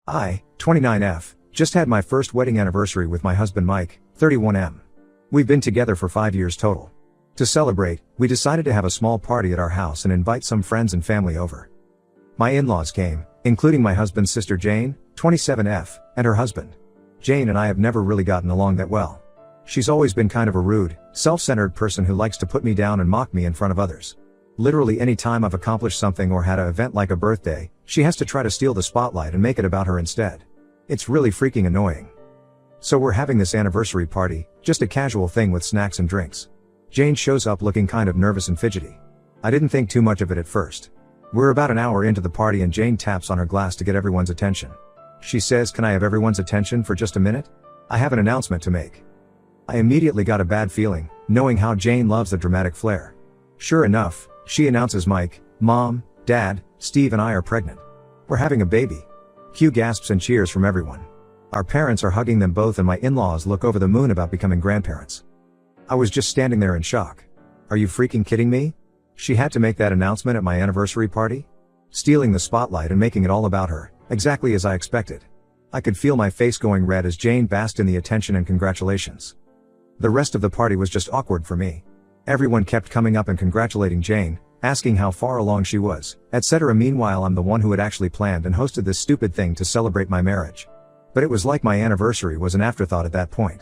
I, 29F, just had my first wedding anniversary with my husband Mike, 31M. We've been together for 5 years total. To celebrate, we decided to have a small party at our house and invite some friends and family over. My in-laws came, including my husband's sister Jane, 27F, and her husband. Jane and I have never really gotten along that well. She's always been kind of a rude, self-centered person who likes to put me down and mock me in front of others. Literally any time I've accomplished something or had an event like a birthday, she has to try to steal the spotlight and make it about her instead. It's really freaking annoying. So we're having this anniversary party, just a casual thing with snacks and drinks. Jane shows up looking kind of nervous and fidgety. I didn't think too much of it at first. We're about an hour into the party and Jane taps on her glass to get everyone's attention. She says, "Can I have everyone's attention for just a minute? I have an announcement to make." I immediately got a bad feeling, knowing how Jane loves the dramatic flair. Sure enough, she announces Mike, Mom, Dad, Steve and I are pregnant. We're having a baby. Cue gasps and cheers from everyone. Our parents are hugging them both and my in-laws look over the moon about becoming grandparents. I was just standing there in shock. Are you freaking kidding me? She had to make that announcement at my anniversary party? Stealing the spotlight and making it all about her, exactly as I expected. I could feel my face going red as Jane basked in the attention and congratulations. The rest of the party was just awkward for me. Everyone kept coming up and congratulating Jane, asking how far along she was, etc. Meanwhile, I'm the one who had actually planned and hosted this stupid thing to celebrate my marriage. But it was like my anniversary was an afterthought at that point.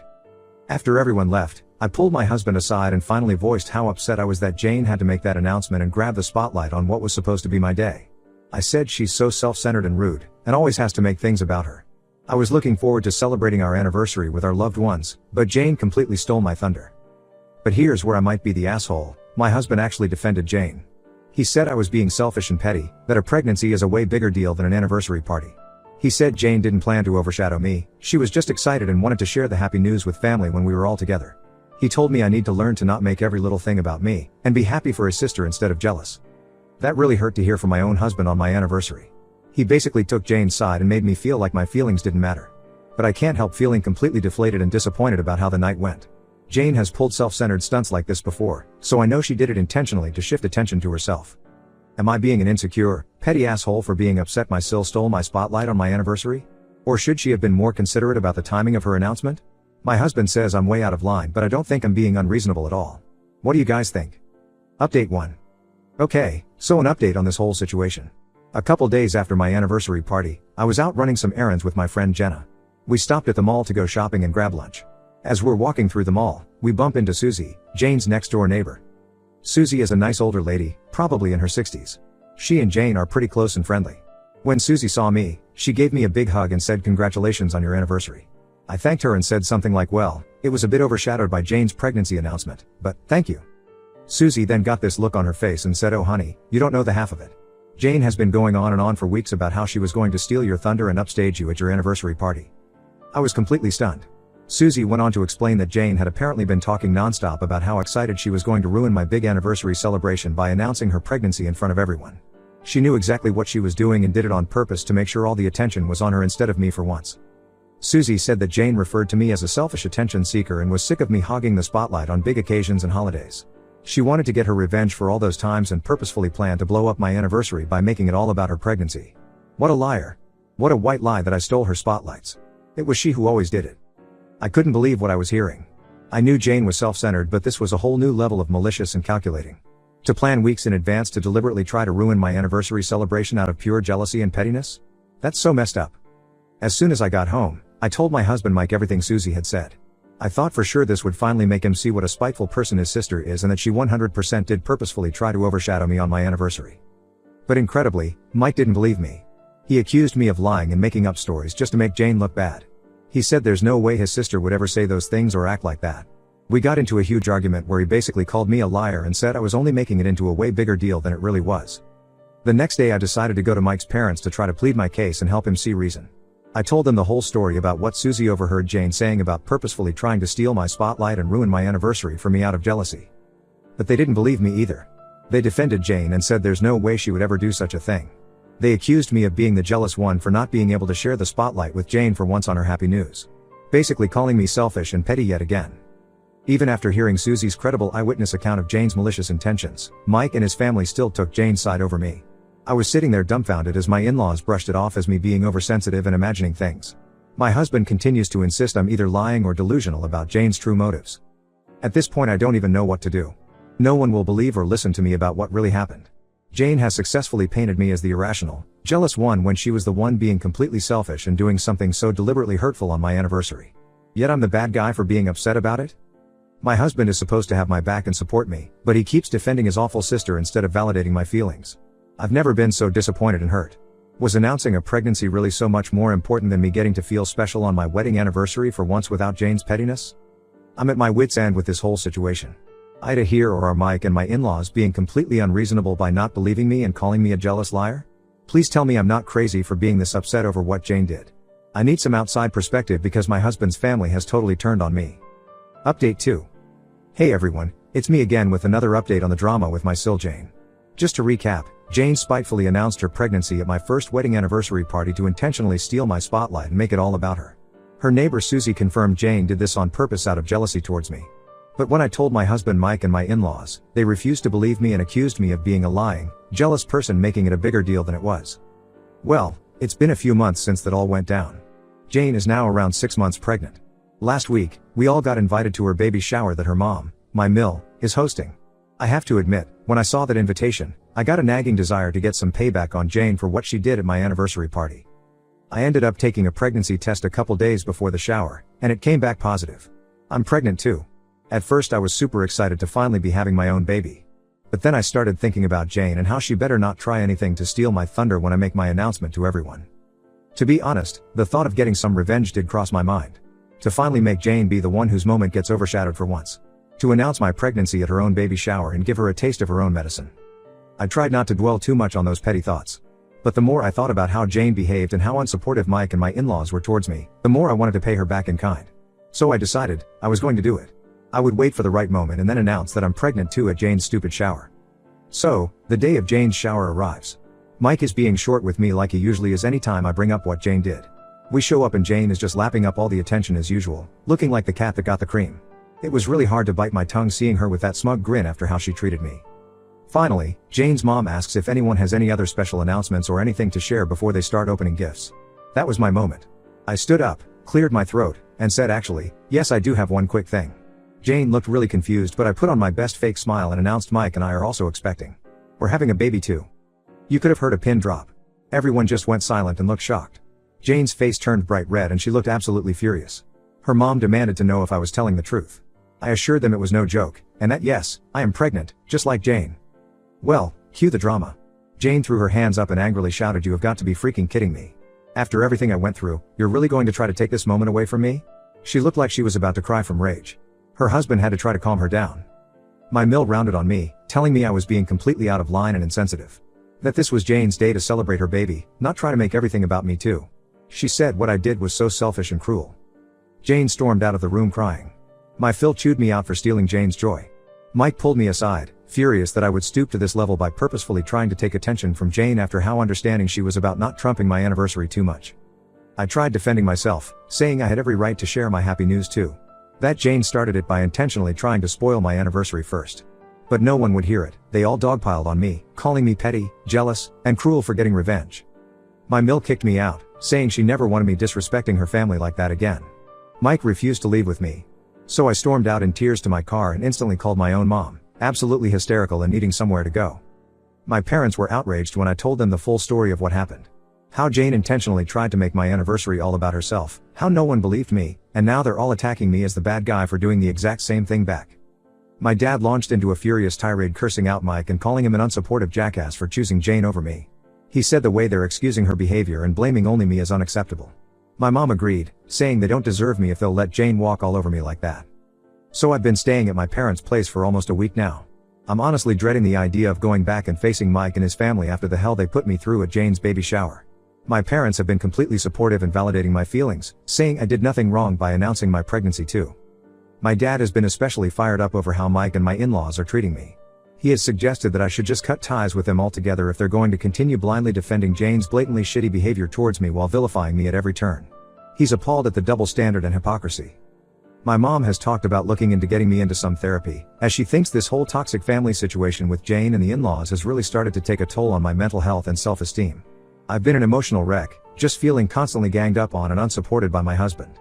After everyone left, I pulled my husband aside and finally voiced how upset I was that Jane had to make that announcement and grab the spotlight on what was supposed to be my day. I said she's so self-centered and rude, and always has to make things about her. I was looking forward to celebrating our anniversary with our loved ones, but Jane completely stole my thunder. But here's where I might be the asshole. My husband actually defended Jane. He said I was being selfish and petty, that a pregnancy is a way bigger deal than an anniversary party. He said Jane didn't plan to overshadow me, she was just excited and wanted to share the happy news with family when we were all together. He told me I need to learn to not make every little thing about me, and be happy for his sister instead of jealous. That really hurt to hear from my own husband on my anniversary. He basically took Jane's side and made me feel like my feelings didn't matter. But I can't help feeling completely deflated and disappointed about how the night went. Jane has pulled self-centered stunts like this before, so I know she did it intentionally to shift attention to herself. Am I being an insecure, petty asshole for being upset my Sil stole my spotlight on my anniversary? Or should she have been more considerate about the timing of her announcement? My husband says I'm way out of line, but I don't think I'm being unreasonable at all. What do you guys think? Update 1. Okay, so an update on this whole situation. A couple days after my anniversary party, I was out running some errands with my friend Jenna. We stopped at the mall to go shopping and grab lunch. As we're walking through the mall, we bump into Susie, Jane's next door neighbor. Susie is a nice older lady, probably in her 60s. She and Jane are pretty close and friendly. When Susie saw me, she gave me a big hug and said congratulations on your anniversary. I thanked her and said something like, well, it was a bit overshadowed by Jane's pregnancy announcement, but thank you. Susie then got this look on her face and said, oh honey, you don't know the half of it. Jane has been going on and on for weeks about how she was going to steal your thunder and upstage you at your anniversary party. I was completely stunned. Susie went on to explain that Jane had apparently been talking nonstop about how excited she was going to ruin my big anniversary celebration by announcing her pregnancy in front of everyone. She knew exactly what she was doing and did it on purpose to make sure all the attention was on her instead of me for once. Susie said that Jane referred to me as a selfish attention seeker and was sick of me hogging the spotlight on big occasions and holidays. She wanted to get her revenge for all those times and purposefully planned to blow up my anniversary by making it all about her pregnancy. What a liar. What a white lie that I stole her spotlights. It was she who always did it. I couldn't believe what I was hearing. I knew Jane was self-centered, but this was a whole new level of malicious and calculating. To plan weeks in advance to deliberately try to ruin my anniversary celebration out of pure jealousy and pettiness? That's so messed up. As soon as I got home, I told my husband Mike everything Susie had said. I thought for sure this would finally make him see what a spiteful person his sister is and that she 100% did purposefully try to overshadow me on my anniversary. But incredibly, Mike didn't believe me. He accused me of lying and making up stories just to make Jane look bad. He said there's no way his sister would ever say those things or act like that. We got into a huge argument where he basically called me a liar and said I was only making it into a way bigger deal than it really was. The next day I decided to go to Mike's parents to try to plead my case and help him see reason. I told them the whole story about what Susie overheard Jane saying about purposefully trying to steal my spotlight and ruin my anniversary for me out of jealousy. But they didn't believe me either. They defended Jane and said there's no way she would ever do such a thing. They accused me of being the jealous one for not being able to share the spotlight with Jane for once on her happy news. Basically calling me selfish and petty yet again. Even after hearing Susie's credible eyewitness account of Jane's malicious intentions, Mike and his family still took Jane's side over me. I was sitting there dumbfounded as my in-laws brushed it off as me being oversensitive and imagining things. My husband continues to insist I'm either lying or delusional about Jane's true motives. At this point I don't even know what to do. No one will believe or listen to me about what really happened. Jane has successfully painted me as the irrational, jealous one when she was the one being completely selfish and doing something so deliberately hurtful on my anniversary. Yet I'm the bad guy for being upset about it? My husband is supposed to have my back and support me, but he keeps defending his awful sister instead of validating my feelings. I've never been so disappointed and hurt. Was announcing a pregnancy really so much more important than me getting to feel special on my wedding anniversary for once without Jane's pettiness? I'm at my wit's end with this whole situation. Ida here or are Mike and my in-laws being completely unreasonable by not believing me and calling me a jealous liar? Please tell me I'm not crazy for being this upset over what Jane did. I need some outside perspective because my husband's family has totally turned on me. Update 2. Hey everyone, it's me again with another update on the drama with my sil Jane. Just to recap, Jane spitefully announced her pregnancy at my first wedding anniversary party to intentionally steal my spotlight and make it all about her. Her neighbor Susie confirmed Jane did this on purpose out of jealousy towards me. But when I told my husband Mike and my in-laws, they refused to believe me and accused me of being a lying, jealous person, making it a bigger deal than it was. Well, it's been a few months since that all went down. Jane is now around 6 months pregnant. Last week, we all got invited to her baby shower that her mom, my Mill, is hosting. I have to admit, when I saw that invitation, I got a nagging desire to get some payback on Jane for what she did at my anniversary party. I ended up taking a pregnancy test a couple days before the shower, and it came back positive. I'm pregnant too. At first I was super excited to finally be having my own baby. But then I started thinking about Jane and how she better not try anything to steal my thunder when I make my announcement to everyone. To be honest, the thought of getting some revenge did cross my mind. To finally make Jane be the one whose moment gets overshadowed for once. To announce my pregnancy at her own baby shower and give her a taste of her own medicine. I tried not to dwell too much on those petty thoughts. But the more I thought about how Jane behaved and how unsupportive Mike and my in-laws were towards me, the more I wanted to pay her back in kind. So I decided, I was going to do it. I would wait for the right moment and then announce that I'm pregnant too at Jane's stupid shower. So, the day of Jane's shower arrives. Mike is being short with me like he usually is anytime I bring up what Jane did. We show up and Jane is just lapping up all the attention as usual, looking like the cat that got the cream. It was really hard to bite my tongue seeing her with that smug grin after how she treated me. Finally, Jane's mom asks if anyone has any other special announcements or anything to share before they start opening gifts. That was my moment. I stood up, cleared my throat, and said actually, yes I do have one quick thing. Jane looked really confused but I put on my best fake smile and announced Mike and I are also expecting. We're having a baby too. You could have heard a pin drop. Everyone just went silent and looked shocked. Jane's face turned bright red and she looked absolutely furious. Her mom demanded to know if I was telling the truth. I assured them it was no joke, and that yes, I am pregnant, just like Jane. Well, cue the drama. Jane threw her hands up and angrily shouted, "You have got to be freaking kidding me. After everything I went through, you're really going to try to take this moment away from me?" She looked like she was about to cry from rage. Her husband had to try to calm her down. My Mill rounded on me, telling me I was being completely out of line and insensitive. That this was Jane's day to celebrate her baby, not try to make everything about me too. She said what I did was so selfish and cruel. Jane stormed out of the room crying. My Phil chewed me out for stealing Jane's joy. Mike pulled me aside, furious that I would stoop to this level by purposefully trying to take attention from Jane after how understanding she was about not trumping my anniversary too much. I tried defending myself, saying I had every right to share my happy news too. That Jane started it by intentionally trying to spoil my anniversary first. But no one would hear it, they all dogpiled on me, calling me petty, jealous, and cruel for getting revenge. My Mill kicked me out, saying she never wanted me disrespecting her family like that again. Mike refused to leave with me. So I stormed out in tears to my car and instantly called my own mom, absolutely hysterical and needing somewhere to go. My parents were outraged when I told them the full story of what happened. How Jane intentionally tried to make my anniversary all about herself, how no one believed me, and now they're all attacking me as the bad guy for doing the exact same thing back. My dad launched into a furious tirade cursing out Mike and calling him an unsupportive jackass for choosing Jane over me. He said the way they're excusing her behavior and blaming only me is unacceptable. My mom agreed, saying they don't deserve me if they'll let Jane walk all over me like that. So I've been staying at my parents' place for almost a week now. I'm honestly dreading the idea of going back and facing Mike and his family after the hell they put me through at Jane's baby shower. My parents have been completely supportive and validating my feelings, saying I did nothing wrong by announcing my pregnancy too. My dad has been especially fired up over how Mike and my in-laws are treating me. He has suggested that I should just cut ties with them altogether if they're going to continue blindly defending Jane's blatantly shitty behavior towards me while vilifying me at every turn. He's appalled at the double standard and hypocrisy. My mom has talked about looking into getting me into some therapy, as she thinks this whole toxic family situation with Jane and the in-laws has really started to take a toll on my mental health and self-esteem. I've been an emotional wreck, just feeling constantly ganged up on and unsupported by my husband.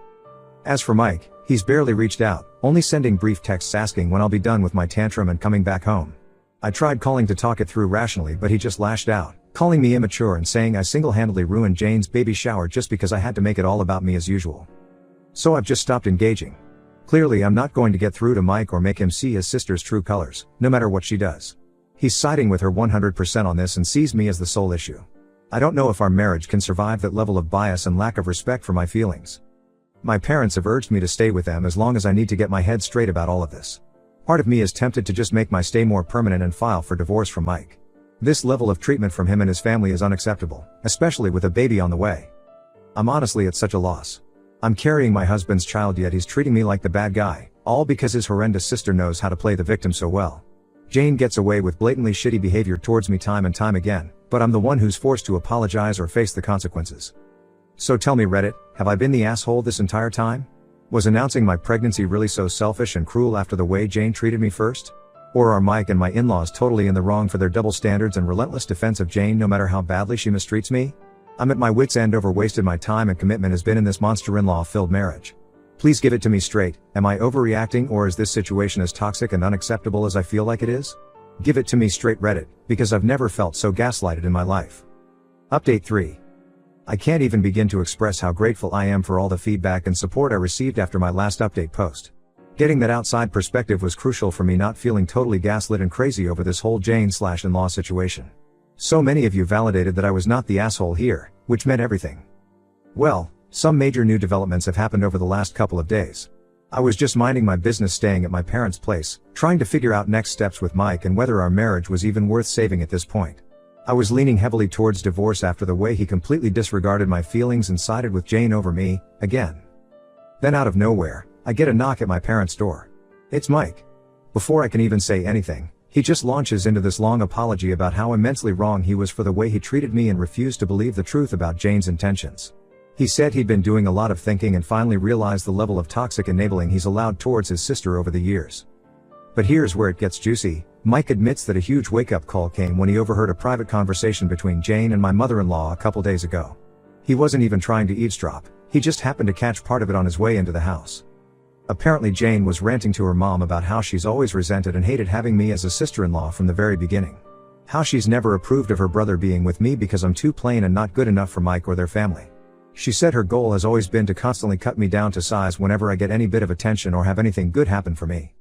As for Mike, he's barely reached out, only sending brief texts asking when I'll be done with my tantrum and coming back home. I tried calling to talk it through rationally, but he just lashed out, calling me immature and saying I single-handedly ruined Jane's baby shower just because I had to make it all about me as usual. So I've just stopped engaging. Clearly I'm not going to get through to Mike or make him see his sister's true colors, no matter what she does. He's siding with her 100% on this and sees me as the sole issue. I don't know if our marriage can survive that level of bias and lack of respect for my feelings. My parents have urged me to stay with them as long as I need to get my head straight about all of this. Part of me is tempted to just make my stay more permanent and file for divorce from Mike. This level of treatment from him and his family is unacceptable, especially with a baby on the way. I'm honestly at such a loss. I'm carrying my husband's child yet he's treating me like the bad guy, all because his horrendous sister knows how to play the victim so well. Jane gets away with blatantly shitty behavior towards me time and time again, but I'm the one who's forced to apologize or face the consequences. So tell me Reddit, have I been the asshole this entire time? Was announcing my pregnancy really so selfish and cruel after the way Jane treated me first? Or are Mike and my in-laws totally in the wrong for their double standards and relentless defense of Jane no matter how badly she mistreats me? I'm at my wit's end over wasted my time and commitment has been in this monster in-law filled marriage. Please give it to me straight, am I overreacting or is this situation as toxic and unacceptable as I feel like it is? Give it to me straight Reddit, because I've never felt so gaslighted in my life. Update 3. I can't even begin to express how grateful I am for all the feedback and support I received after my last update post. Getting that outside perspective was crucial for me not feeling totally gaslit and crazy over this whole Jane/in-law situation. So many of you validated that I was not the asshole here, which meant everything. Well, some major new developments have happened over the last couple of days. I was just minding my business staying at my parents' place, trying to figure out next steps with Mike and whether our marriage was even worth saving at this point. I was leaning heavily towards divorce after the way he completely disregarded my feelings and sided with Jane over me, again. Then out of nowhere, I get a knock at my parents' door. It's Mike. Before I can even say anything, he just launches into this long apology about how immensely wrong he was for the way he treated me and refused to believe the truth about Jane's intentions. He said he'd been doing a lot of thinking and finally realized the level of toxic enabling he's allowed towards his sister over the years. But here's where it gets juicy. Mike admits that a huge wake-up call came when he overheard a private conversation between Jane and my mother-in-law a couple days ago. He wasn't even trying to eavesdrop, he just happened to catch part of it on his way into the house. Apparently Jane was ranting to her mom about how she's always resented and hated having me as a sister-in-law from the very beginning. How she's never approved of her brother being with me because I'm too plain and not good enough for Mike or their family. She said her goal has always been to constantly cut me down to size whenever I get any bit of attention or have anything good happen for me.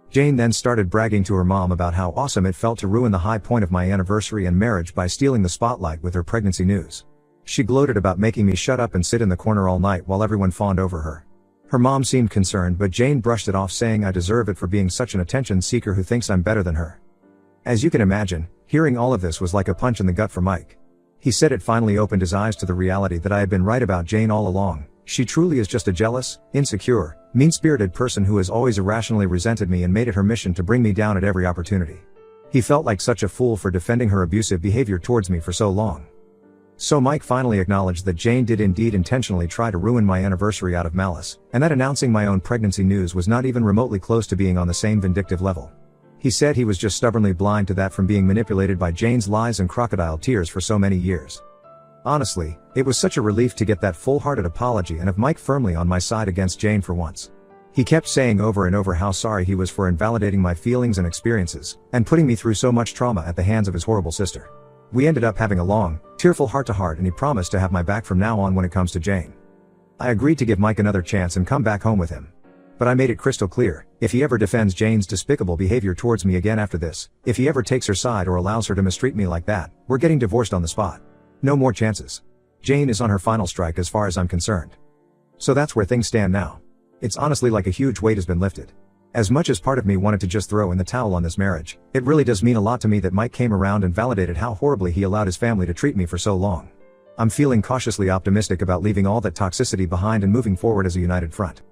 Jane then started bragging to her mom about how awesome it felt to ruin the high point of my anniversary and marriage by stealing the spotlight with her pregnancy news. She gloated about making me shut up and sit in the corner all night while everyone fawned over her. Her mom seemed concerned but Jane brushed it off saying I deserve it for being such an attention seeker who thinks I'm better than her. As you can imagine, hearing all of this was like a punch in the gut for Mike. He said it finally opened his eyes to the reality that I had been right about Jane all along. She truly is just a jealous, insecure, mean-spirited person who has always irrationally resented me and made it her mission to bring me down at every opportunity. He felt like such a fool for defending her abusive behavior towards me for so long. So Mike finally acknowledged that Jane did indeed intentionally try to ruin my anniversary out of malice, and that announcing my own pregnancy news was not even remotely close to being on the same vindictive level. He said he was just stubbornly blind to that from being manipulated by Jane's lies and crocodile tears for so many years. Honestly, it was such a relief to get that full-hearted apology and have Mike firmly on my side against Jane for once. He kept saying over and over how sorry he was for invalidating my feelings and experiences, and putting me through so much trauma at the hands of his horrible sister. We ended up having a long, tearful heart-to-heart and he promised to have my back from now on when it comes to Jane. I agreed to give Mike another chance and come back home with him. But I made it crystal clear, if he ever defends Jane's despicable behavior towards me again after this, if he ever takes her side or allows her to mistreat me like that, we're getting divorced on the spot. No more chances. Jane is on her final strike as far as I'm concerned. So that's where things stand now. It's honestly like a huge weight has been lifted. As much as part of me wanted to just throw in the towel on this marriage, it really does mean a lot to me that Mike came around and validated how horribly he allowed his family to treat me for so long. I'm feeling cautiously optimistic about leaving all that toxicity behind and moving forward as a united front.